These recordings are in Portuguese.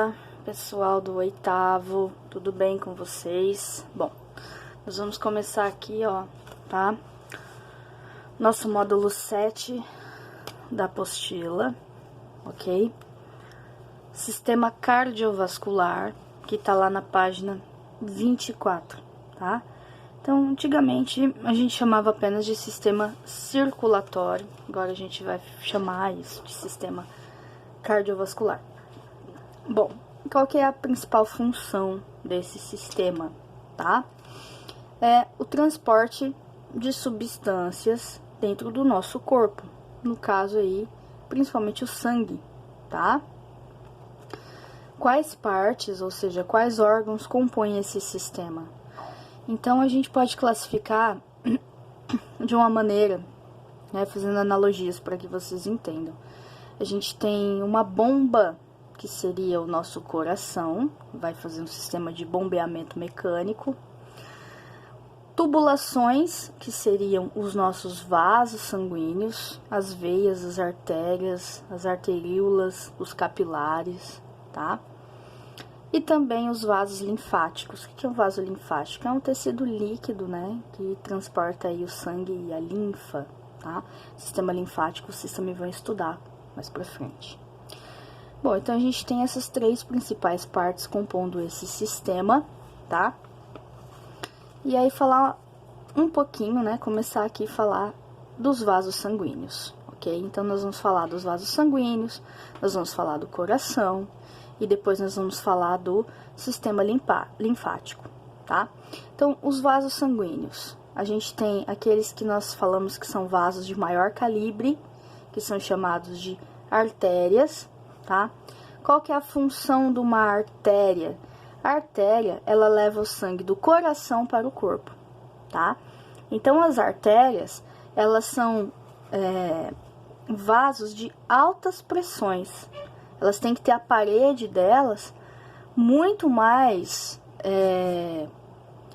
Olá, pessoal do oitavo, tudo bem com vocês? Bom, nós vamos começar aqui, ó, tá? Nosso módulo 7 da apostila, ok? Sistema cardiovascular, que tá lá na página 24, tá? Então, antigamente, a gente chamava apenas de sistema circulatório, agora a gente vai chamar isso de sistema cardiovascular. Bom, qual que é a principal função desse sistema, tá? É o transporte de substâncias dentro do nosso corpo, no caso aí, principalmente o sangue, tá? Quais partes, ou seja, quais órgãos compõem esse sistema? Então, a gente pode classificar de uma maneira, né, fazendo analogias para que vocês entendam. A gente tem uma bomba, que seria o nosso coração, vai fazer um sistema de bombeamento mecânico. Tubulações, que seriam os nossos vasos sanguíneos, as veias, as artérias, as arteríolas, os capilares, tá? E também os vasos linfáticos. O que é um vaso linfático? É um tecido líquido, né, que transporta aí o sangue e a linfa, tá? Sistema linfático, vocês também vão estudar mais pra frente. Bom, então a gente tem essas três principais partes compondo esse sistema, tá? E aí falar um pouquinho, né, começar aqui a falar dos vasos sanguíneos, ok? Então nós vamos falar dos vasos sanguíneos, nós vamos falar do coração, e depois nós vamos falar do sistema linfático, tá? Então, os vasos sanguíneos, a gente tem aqueles que nós falamos que são vasos de maior calibre, que são chamados de artérias, tá? Qual que é a função de uma artéria? A artéria, ela leva o sangue do coração para o corpo, tá? Então, as artérias, elas são vasos de altas pressões. Elas têm que ter a parede delas muito mais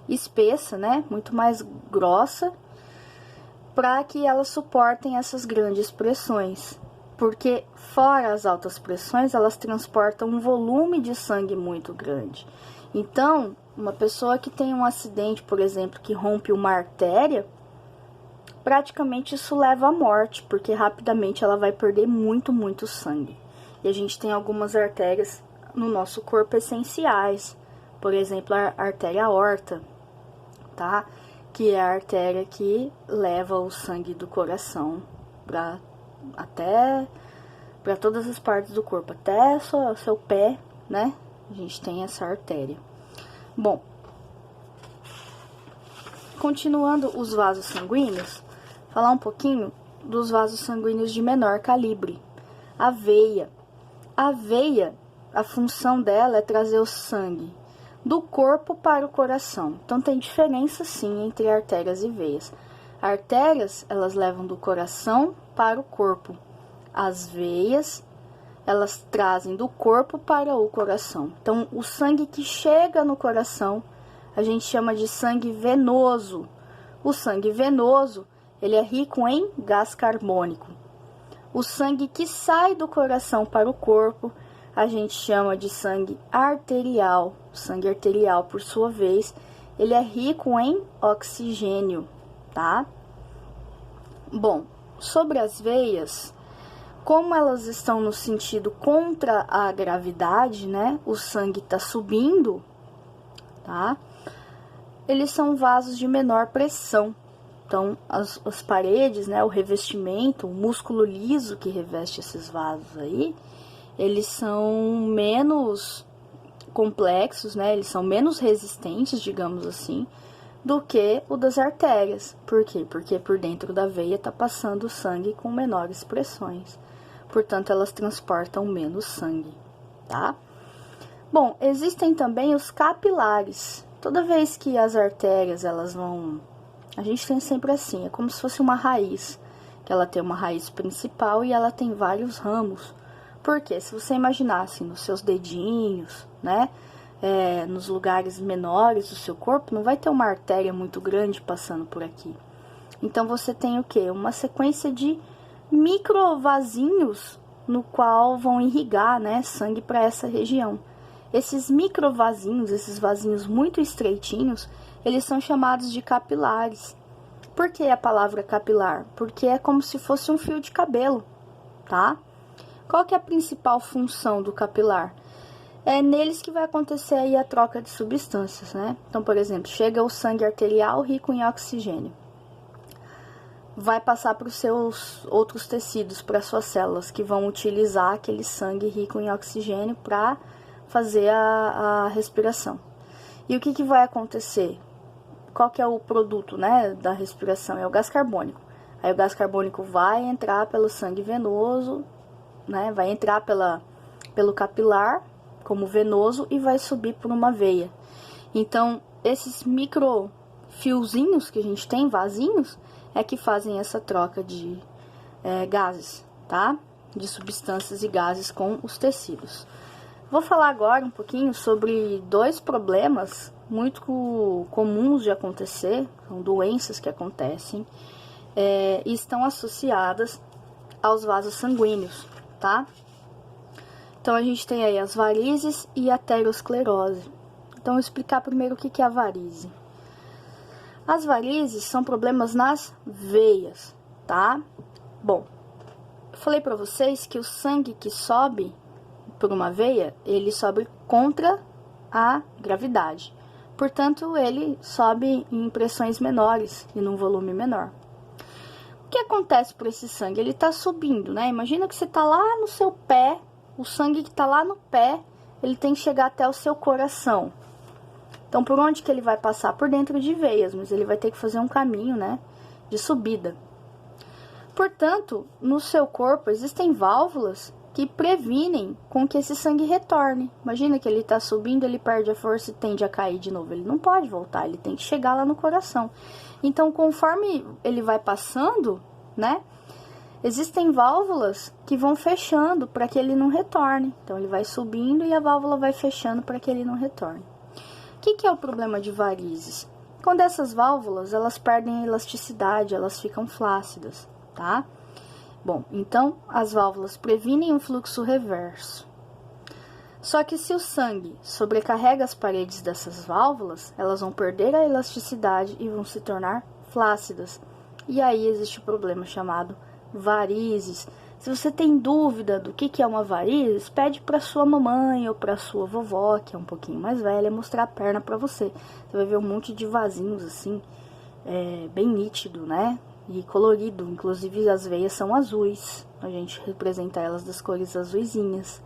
espessa, né? Muito mais grossa, para que elas suportem essas grandes pressões. Porque fora as altas pressões, elas transportam um volume de sangue muito grande. Então, uma pessoa que tem um acidente, por exemplo, que rompe uma artéria, praticamente isso leva à morte, porque rapidamente ela vai perder muito sangue. E a gente tem algumas artérias no nosso corpo essenciais, por exemplo, a artéria aorta, tá? Que é a artéria que leva o sangue do coração para todas as partes do corpo, até seu pé, né? A gente tem essa artéria. Bom, continuando os vasos sanguíneos, falar um pouquinho dos vasos sanguíneos de menor calibre. A veia. A veia, a função dela é trazer o sangue do corpo para o coração. Então, tem diferença, sim, entre artérias e veias. Artérias, elas levam do coração para o corpo. As veias, elas trazem do corpo para o coração. Então, o sangue que chega no coração, a gente chama de sangue venoso. O sangue venoso, ele é rico em gás carbônico. O sangue que sai do coração para o corpo, a gente chama de sangue arterial. O sangue arterial, por sua vez, ele é rico em oxigênio, tá? Bom, sobre as veias, como elas estão no sentido contra a gravidade, né? O sangue está subindo, tá? Eles são vasos de menor pressão. Então, as paredes, né, o revestimento, o músculo liso que reveste esses vasos aí, eles são menos complexos, né, eles são menos resistentes, digamos assim, do que o das artérias. Por quê? Porque por dentro da veia tá passando sangue com menores pressões. Portanto, elas transportam menos sangue, tá? Bom, existem também os capilares. Toda vez que as artérias, elas vão... A gente tem sempre assim, é como se fosse uma raiz, que ela tem uma raiz principal e ela tem vários ramos. Porque se você imaginasse nos seus dedinhos, né, nos lugares menores do seu corpo, não vai ter uma artéria muito grande passando por aqui. Então, você tem o quê? Uma sequência de microvasinhos no qual vão irrigar, né, sangue para essa região. Esses microvasinhos, esses vasinhos muito estreitinhos, eles são chamados de capilares. Por que a palavra capilar? Porque é como se fosse um fio de cabelo, tá? Qual que é a principal função do capilar? É neles que vai acontecer aí a troca de substâncias, né? Então, por exemplo, chega o sangue arterial rico em oxigênio. Vai passar para os seus outros tecidos, para suas células, que vão utilizar aquele sangue rico em oxigênio para fazer a respiração. E o que vai acontecer? Qual que é o produto, né, da respiração? É o gás carbônico. Aí o gás carbônico vai entrar pelo sangue venoso, né, vai entrar pelo capilar, como venoso, e vai subir por uma veia. Então, esses micro fiozinhos que a gente tem, vasinhos, é que fazem essa troca de gases, tá? De substâncias e gases com os tecidos. Vou falar agora um pouquinho sobre dois problemas muito comuns de acontecer, são doenças que acontecem e estão associadas aos vasos sanguíneos, tá? Então, a gente tem aí as varizes e a aterosclerose. Então, vou explicar primeiro o que é a varize. As varizes são problemas nas veias, tá? Bom, eu falei pra vocês que o sangue que sobe por uma veia, ele sobe contra a gravidade. Portanto, ele sobe em pressões menores e num volume menor. O que acontece por esse sangue? Ele tá subindo, né? Imagina que você tá lá no seu pé, o sangue que tá lá no pé, ele tem que chegar até o seu coração. Então, por onde que ele vai passar? Por dentro de veias, mas ele vai ter que fazer um caminho, né, de subida. Portanto, no seu corpo existem válvulas que previnem com que esse sangue retorne. Imagina que ele está subindo, ele perde a força e tende a cair de novo. Ele não pode voltar, ele tem que chegar lá no coração. Então, conforme ele vai passando, né, existem válvulas que vão fechando para que ele não retorne. Então, ele vai subindo e a válvula vai fechando para que ele não retorne. O que é o problema de varizes? Quando essas válvulas, elas perdem elasticidade, elas ficam flácidas, tá? Bom, então, as válvulas previnem um fluxo reverso. Só que se o sangue sobrecarrega as paredes dessas válvulas, elas vão perder a elasticidade e vão se tornar flácidas. E aí existe o problema chamado varizes. Se você tem dúvida do que é uma varizes, pede para sua mamãe ou para sua vovó, que é um pouquinho mais velha, mostrar a perna para você. Você vai ver um monte de vasinhos assim, bem nítido, né? E colorido, inclusive as veias são azuis. A gente representa elas das cores azuisinhas,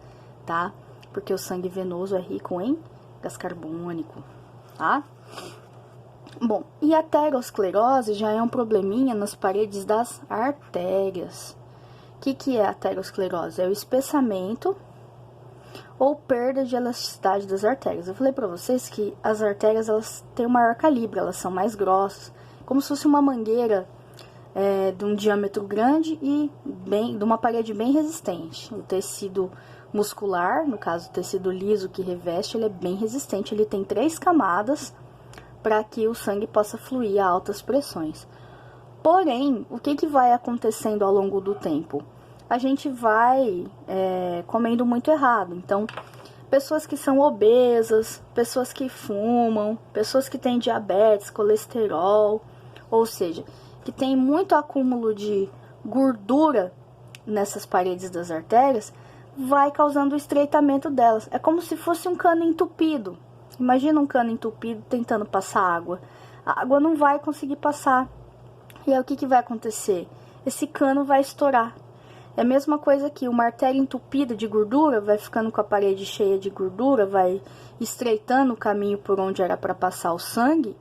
tá? Porque o sangue venoso é rico em gás carbônico, tá? Bom, e a aterosclerose já é um probleminha nas paredes das artérias. O que é a aterosclerose? É o espessamento ou perda de elasticidade das artérias. Eu falei pra vocês que as artérias, elas têm um maior calibre, elas são mais grossas, como se fosse uma mangueira de um diâmetro grande e de uma parede bem resistente. O tecido muscular, no caso o tecido liso que reveste, ele é bem resistente, ele tem 3 camadas para que o sangue possa fluir a altas pressões. Porém, o que vai acontecendo ao longo do tempo? A gente vai comendo muito errado. Então, pessoas que são obesas, pessoas que fumam, pessoas que têm diabetes, colesterol, ou seja, que tem muito acúmulo de gordura nessas paredes das artérias, vai causando o estreitamento delas. É como se fosse um cano entupido. Imagina um cano entupido tentando passar água. A água não vai conseguir passar. E aí o que vai acontecer? Esse cano vai estourar. É a mesma coisa que uma artéria entupida de gordura vai ficando com a parede cheia de gordura, vai estreitando o caminho por onde era para passar o sangue,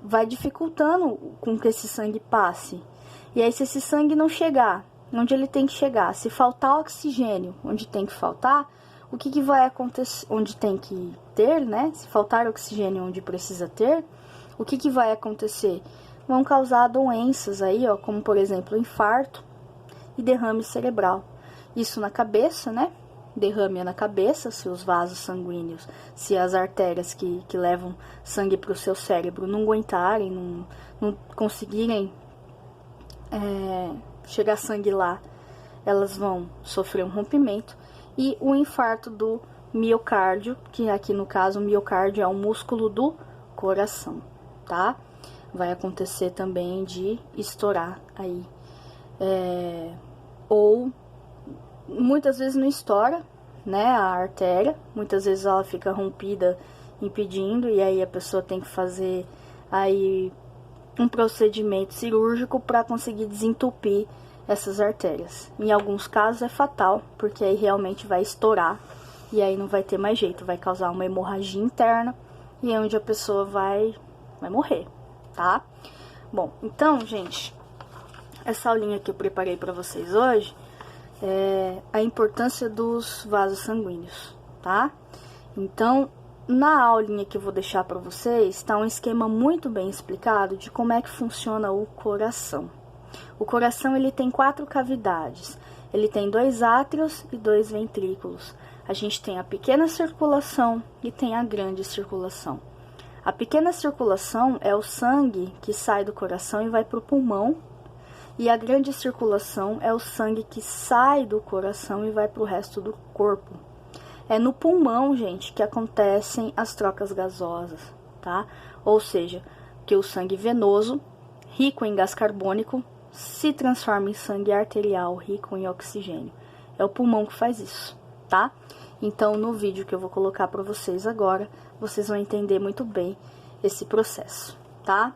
vai dificultando com que esse sangue passe. E aí, se esse sangue não chegar onde ele tem que chegar, se faltar oxigênio onde tem que faltar, o que vai acontecer? Onde tem que ter, né? Se faltar oxigênio onde precisa ter, o que vai acontecer? Vão causar doenças aí, ó, como por exemplo, infarto e derrame cerebral. Isso na cabeça, né? Derrame é na cabeça, se os vasos sanguíneos, se as artérias que levam sangue para o seu cérebro não aguentarem, não conseguirem chegar sangue lá, elas vão sofrer um rompimento. e o infarto do miocárdio, que aqui no caso o miocárdio é o músculo do coração, tá? Vai acontecer também de estourar aí, ou muitas vezes não estoura, né, a artéria, muitas vezes ela fica rompida, impedindo, e aí a pessoa tem que fazer aí um procedimento cirúrgico para conseguir desentupir essas artérias. Em alguns casos é fatal, porque aí realmente vai estourar e aí não vai ter mais jeito, vai causar uma hemorragia interna e é onde a pessoa vai morrer, tá? Bom, então, gente, essa aulinha que eu preparei para vocês hoje é a importância dos vasos sanguíneos, tá? Então, na aulinha que eu vou deixar para vocês, está um esquema muito bem explicado de como é que funciona o coração. O coração, ele tem 4 cavidades. Ele tem 2 átrios e 2 ventrículos. A gente tem a pequena circulação e tem a grande circulação. A pequena circulação é o sangue que sai do coração e vai para o pulmão. E a grande circulação é o sangue que sai do coração e vai para o resto do corpo. É no pulmão, gente, que acontecem as trocas gasosas, tá? Ou seja, que o sangue venoso, rico em gás carbônico, se transforma em sangue arterial, rico em oxigênio. É o pulmão que faz isso, tá? Então, no vídeo que eu vou colocar para vocês agora, vocês vão entender muito bem esse processo, tá?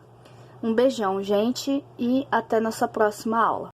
Um beijão, gente, e até nossa próxima aula.